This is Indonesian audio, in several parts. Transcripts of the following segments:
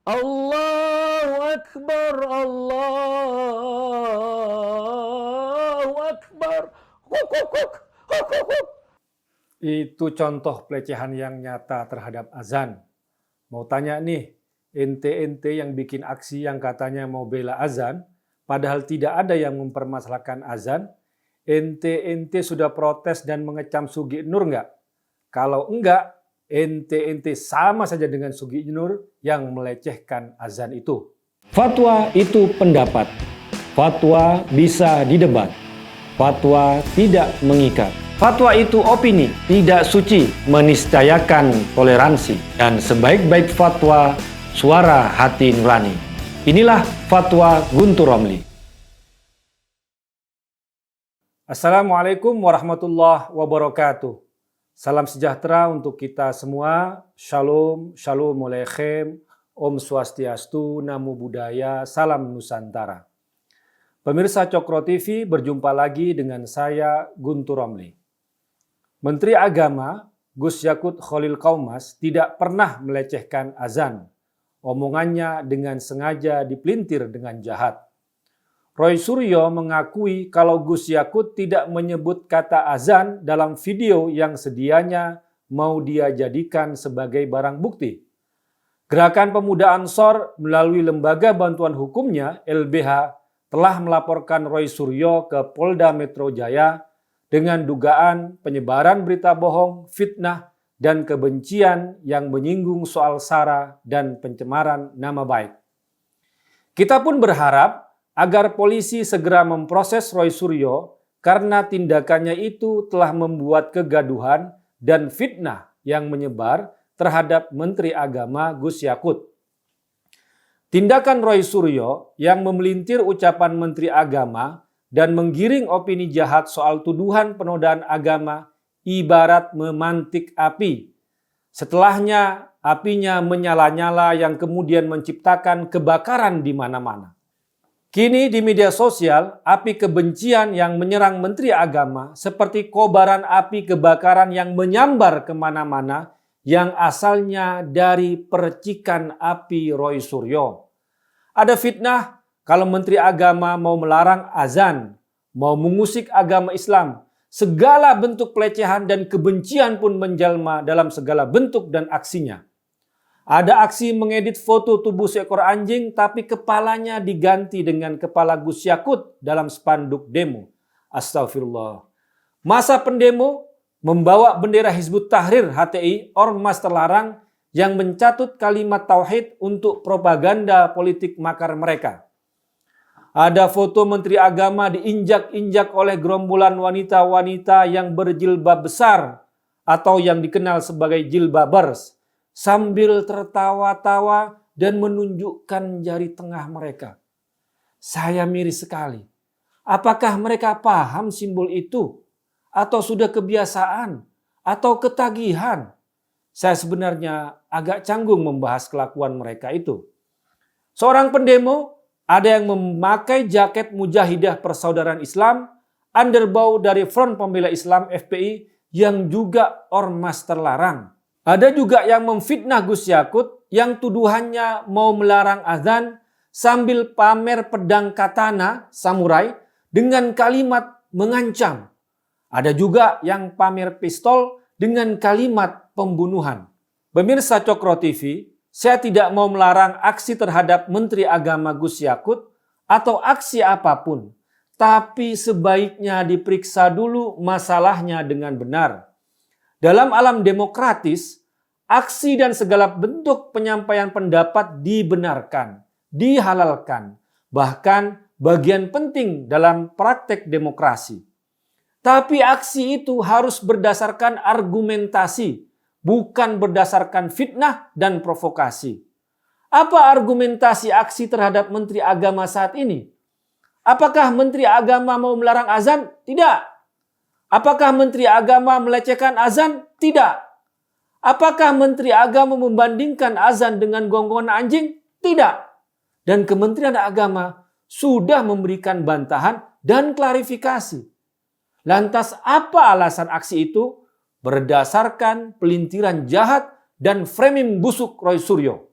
Allahu Akbar, Allahu Akbar. Huk, huk, huk, huk, huk, huk. Itu contoh pelecehan yang nyata terhadap azan. Mau tanya nih, ente-ente yang bikin aksi yang katanya mau bela azan, padahal tidak ada yang mempermasalahkan azan, ente-ente sudah protes dan mengecam Sugi Nur nggak? Kalau enggak, ente-ente sama saja dengan Sugi Nur yang melecehkan azan itu. Fatwa itu pendapat. Fatwa bisa didebat. Fatwa tidak mengikat. Fatwa itu opini, tidak suci, meniscayakan toleransi. Dan sebaik-baik fatwa, suara hati nurani. Inilah Fatwa Guntur Romli. Assalamualaikum warahmatullahi wabarakatuh. Salam sejahtera untuk kita semua. Shalom, shalom aleichem, Om Swastiastu, Namo Buddhaya, Salam Nusantara. Pemirsa Cokro TV, berjumpa lagi dengan saya Guntur Romli. Menteri Agama Gus Yakut Khalil Qaumas tidak pernah melecehkan azan. Omongannya dengan sengaja dipelintir dengan jahat. Roy Suryo mengakui kalau Gus Yakut tidak menyebut kata azan dalam video yang sedianya mau dia jadikan sebagai barang bukti. Gerakan Pemuda Ansor melalui lembaga bantuan hukumnya LBH telah melaporkan Roy Suryo ke Polda Metro Jaya dengan dugaan penyebaran berita bohong, fitnah, dan kebencian yang menyinggung soal sara dan pencemaran nama baik. Kita pun berharap agar polisi segera memproses Roy Suryo karena tindakannya itu telah membuat kegaduhan dan fitnah yang menyebar terhadap Menteri Agama Gus Yakut. Tindakan Roy Suryo yang memelintir ucapan Menteri Agama dan menggiring opini jahat soal tuduhan penodaan agama ibarat memantik api. Setelahnya apinya menyala-nyala yang kemudian menciptakan kebakaran di mana-mana. Kini di media sosial, api kebencian yang menyerang Menteri Agama seperti kobaran api kebakaran yang menyambar kemana-mana yang asalnya dari percikan api Roy Suryo. Ada fitnah kalau Menteri Agama mau melarang azan, mau mengusik agama Islam, segala bentuk pelecehan dan kebencian pun menjelma dalam segala bentuk dan aksinya. Ada aksi mengedit foto tubuh seekor anjing tapi kepalanya diganti dengan kepala Gus Yakut dalam spanduk demo. Astagfirullah. Masa pendemo membawa bendera Hizbut Tahrir HTI ormas terlarang yang mencatut kalimat tauhid untuk propaganda politik makar mereka. Ada foto Menteri Agama diinjak-injak oleh gerombolan wanita-wanita yang berjilbab besar atau yang dikenal sebagai jilbabers, sambil tertawa-tawa dan menunjukkan jari tengah mereka. Saya miris sekali. Apakah mereka paham simbol itu? Atau sudah kebiasaan? Atau ketagihan? Saya sebenarnya agak canggung membahas kelakuan mereka itu. Seorang pendemo, ada yang memakai jaket Mujahidah Persaudaraan Islam, underbow dari Front Pembela Islam FPI yang juga ormas terlarang. Ada juga yang memfitnah Gus Yakut yang tuduhannya mau melarang azan sambil pamer pedang katana samurai dengan kalimat mengancam. Ada juga yang pamer pistol dengan kalimat pembunuhan. Pemirsa Cokro TV, saya tidak mau melarang aksi terhadap Menteri Agama Gus Yakut atau aksi apapun, tapi sebaiknya diperiksa dulu masalahnya dengan benar. Dalam alam demokratis, aksi dan segala bentuk penyampaian pendapat dibenarkan, dihalalkan, bahkan bagian penting dalam praktek demokrasi. Tapi aksi itu harus berdasarkan argumentasi, bukan berdasarkan fitnah dan provokasi. Apa argumentasi aksi terhadap Menteri Agama saat ini? Apakah Menteri Agama mau melarang azan? Tidak. Apakah Menteri Agama melecehkan azan? Tidak. Apakah Menteri Agama membandingkan azan dengan gonggongan anjing? Tidak. Dan Kementerian Agama sudah memberikan bantahan dan klarifikasi. Lantas apa alasan aksi itu? Berdasarkan pelintiran jahat dan framing busuk Roy Suryo.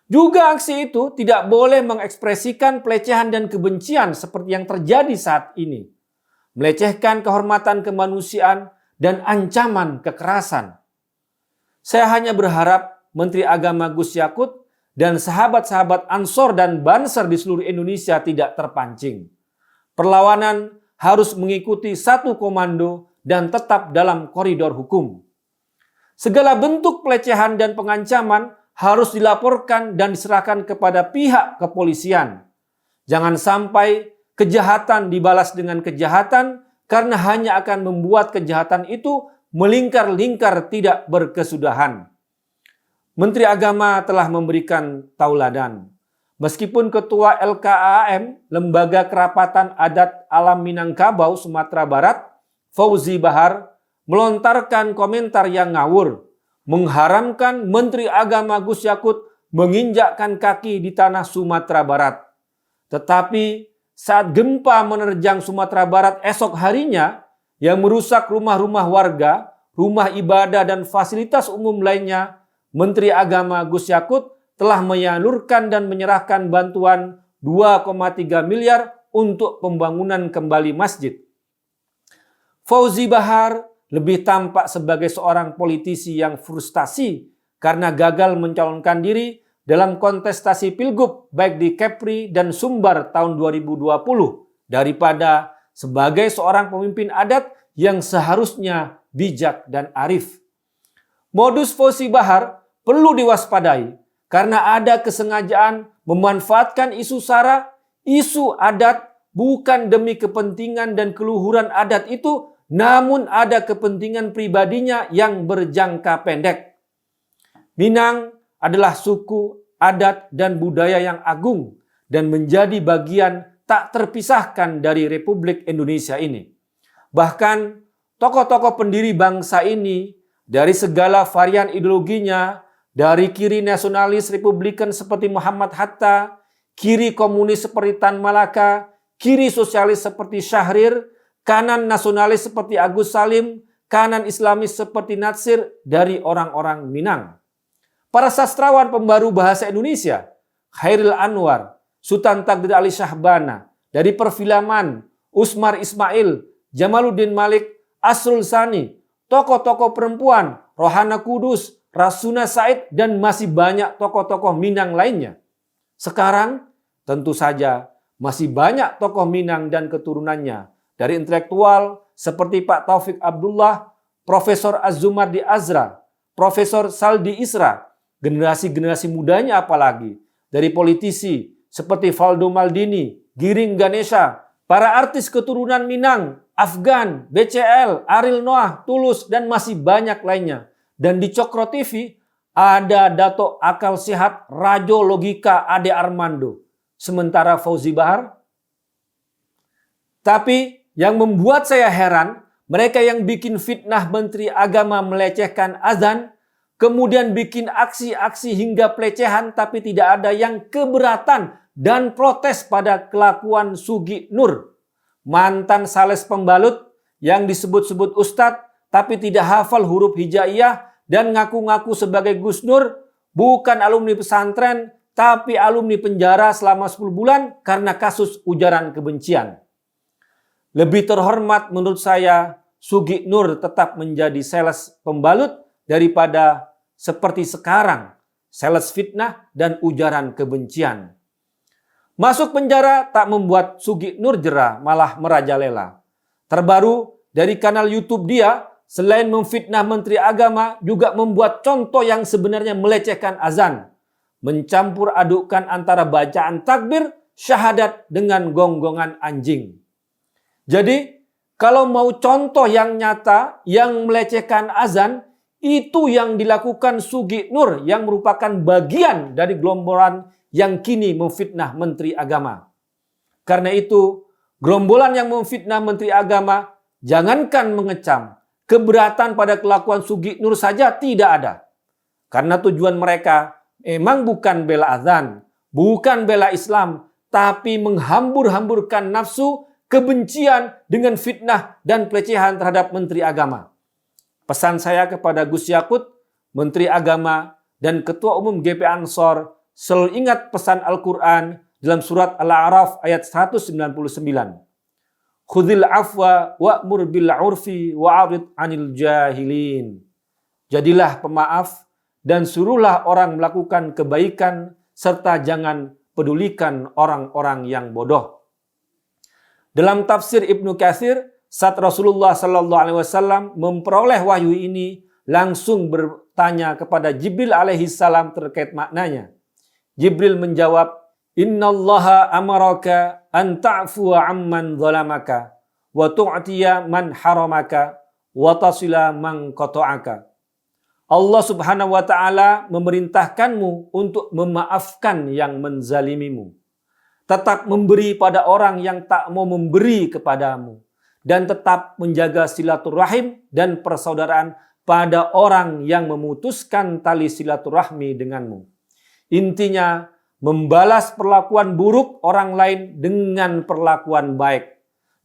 Juga aksi itu tidak boleh mengekspresikan pelecehan dan kebencian seperti yang terjadi saat ini. Melecehkan kehormatan kemanusiaan dan ancaman kekerasan. Saya hanya berharap Menteri Agama Gus Yakut dan sahabat-sahabat Ansor dan Banser di seluruh Indonesia tidak terpancing. Perlawanan harus mengikuti satu komando dan tetap dalam koridor hukum. Segala bentuk pelecehan dan pengancaman harus dilaporkan dan diserahkan kepada pihak kepolisian. Jangan sampai kejahatan dibalas dengan kejahatan karena hanya akan membuat kejahatan itu melingkar-lingkar tidak berkesudahan. Menteri Agama telah memberikan tauladan. Meskipun Ketua LKAM, Lembaga Kerapatan Adat Alam Minangkabau, Sumatera Barat, Fauzi Bahar, melontarkan komentar yang ngawur, mengharamkan Menteri Agama Gus Yakut menginjakkan kaki di tanah Sumatera Barat. Tetapi saat gempa menerjang Sumatera Barat esok harinya yang merusak rumah-rumah warga, rumah ibadah dan fasilitas umum lainnya, Menteri Agama Gus Yakut telah menyalurkan dan menyerahkan bantuan 2,3 miliar untuk pembangunan kembali masjid. Fauzi Bahar lebih tampak sebagai seorang politisi yang frustasi karena gagal mencalonkan diri dalam kontestasi Pilgub baik di Kepri dan Sumbar tahun 2020 daripada sebagai seorang pemimpin adat yang seharusnya bijak dan arif. Modus Fauzi Bahar perlu diwaspadai karena ada kesengajaan memanfaatkan isu SARA, isu adat bukan demi kepentingan dan keluhuran adat itu, namun ada kepentingan pribadinya yang berjangka pendek. Minang adalah suku, adat, dan budaya yang agung dan menjadi bagian tak terpisahkan dari Republik Indonesia ini. Bahkan tokoh-tokoh pendiri bangsa ini dari segala varian ideologinya, dari kiri nasionalis Republikan seperti Muhammad Hatta, kiri komunis seperti Tan Malaka, kiri sosialis seperti Syahrir, kanan nasionalis seperti Agus Salim, kanan islamis seperti Natsir dari orang-orang Minang. Para sastrawan pembaru bahasa Indonesia, Khairil Anwar, Sultan Takdir Ali Syahbana, dari perfilman, Usmar Ismail, Jamaluddin Malik, Asrul Sani, tokoh-tokoh perempuan, Rohana Kudus, Rasuna Said, dan masih banyak tokoh-tokoh Minang lainnya. Sekarang tentu saja masih banyak tokoh Minang dan keturunannya, dari intelektual seperti Pak Taufik Abdullah, Profesor Az-Zumardi Azra, Profesor Saldi Isra, generasi-generasi mudanya apalagi, dari politisi seperti Valdo Maldini, Giring Ganesha, para artis keturunan Minang, Afgan, BCL, Ariel Noah, Tulus, dan masih banyak lainnya. Dan di Cokro TV ada Dato Akal Sehat, Rajo Logika Ade Armando. Sementara Fauzi Bahar. Tapi yang membuat saya heran, mereka yang bikin fitnah Menteri Agama melecehkan azan, kemudian bikin aksi-aksi hingga pelecehan tapi tidak ada yang keberatan dan protes pada kelakuan Sugi Nur, mantan sales pembalut yang disebut-sebut ustadz tapi tidak hafal huruf hijaiyah dan ngaku-ngaku sebagai Gus Nur, bukan alumni pesantren tapi alumni penjara selama 10 bulan karena kasus ujaran kebencian. Lebih terhormat menurut saya Sugi Nur tetap menjadi sales pembalut daripada seperti sekarang sales fitnah dan ujaran kebencian. Masuk penjara tak membuat Sugi Nur jera, malah merajalela. Terbaru dari kanal YouTube dia, selain memfitnah Menteri Agama, juga membuat contoh yang sebenarnya melecehkan azan. Mencampur adukkan antara bacaan takbir, syahadat dengan gonggongan anjing. Jadi, kalau mau contoh yang nyata, yang melecehkan azan, itu yang dilakukan Sugi Nur yang merupakan bagian dari gerombolan yang kini memfitnah Menteri Agama. Karena itu, gerombolan yang memfitnah Menteri Agama jangankan mengecam, keberatan pada kelakuan Sugi Nur saja tidak ada. Karena tujuan mereka memang bukan bela azan, bukan bela Islam, tapi menghambur-hamburkan nafsu, kebencian dengan fitnah dan pelecehan terhadap Menteri Agama. Pesan saya kepada Gus Yakut, Menteri Agama, dan Ketua Umum GP Ansor, selalu ingat pesan Al-Quran dalam surat Al-A'raf ayat 199. Khudhil afwa wa'mur bil 'urfi wa'arid 'anil jahilin. Jadilah pemaaf dan suruhlah orang melakukan kebaikan serta jangan pedulikan orang-orang yang bodoh. Dalam tafsir Ibnu Katsir, saat Rasulullah sallallahu alaihi wasallam memperoleh wahyu ini, langsung bertanya kepada Jibril alaihi salam terkait maknanya. Jibril menjawab, "Innallaha amaraka an ta'fuwa amman zalamaka wa tu'tiya man haramaka wa tasila man qata'aka." Allah Subhanahu wa taala memerintahkanmu untuk memaafkan yang menzalimimu. Tetap memberi pada orang yang tak mau memberi kepadamu. Dan tetap menjaga silaturahim dan persaudaraan pada orang yang memutuskan tali silaturahmi denganmu. Intinya, membalas perlakuan buruk orang lain dengan perlakuan baik.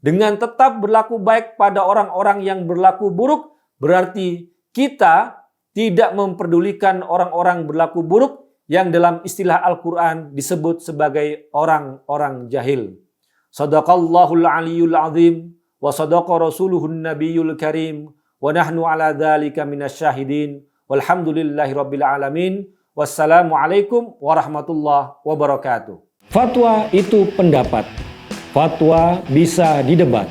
Dengan tetap berlaku baik pada orang-orang yang berlaku buruk, berarti kita tidak memperdulikan orang-orang berlaku buruk yang dalam istilah Al-Quran disebut sebagai orang-orang jahil. Sadaqallahul aliyyul azim wa sadaqa rasuluhun nabiyul karim wa nahnu ala dhalika minasyahidin walhamdulillahi rabbil alamin. Wassalamualaikum warahmatullahi wabarakatuh. Fatwa itu pendapat. Fatwa bisa didebat.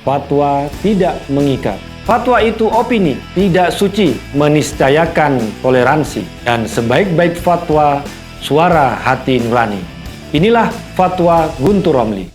Fatwa tidak mengikat. Fatwa itu opini, tidak suci, meniscayakan toleransi. Dan sebaik-baik fatwa, suara hati nurani. Inilah Fatwa Guntur Romli.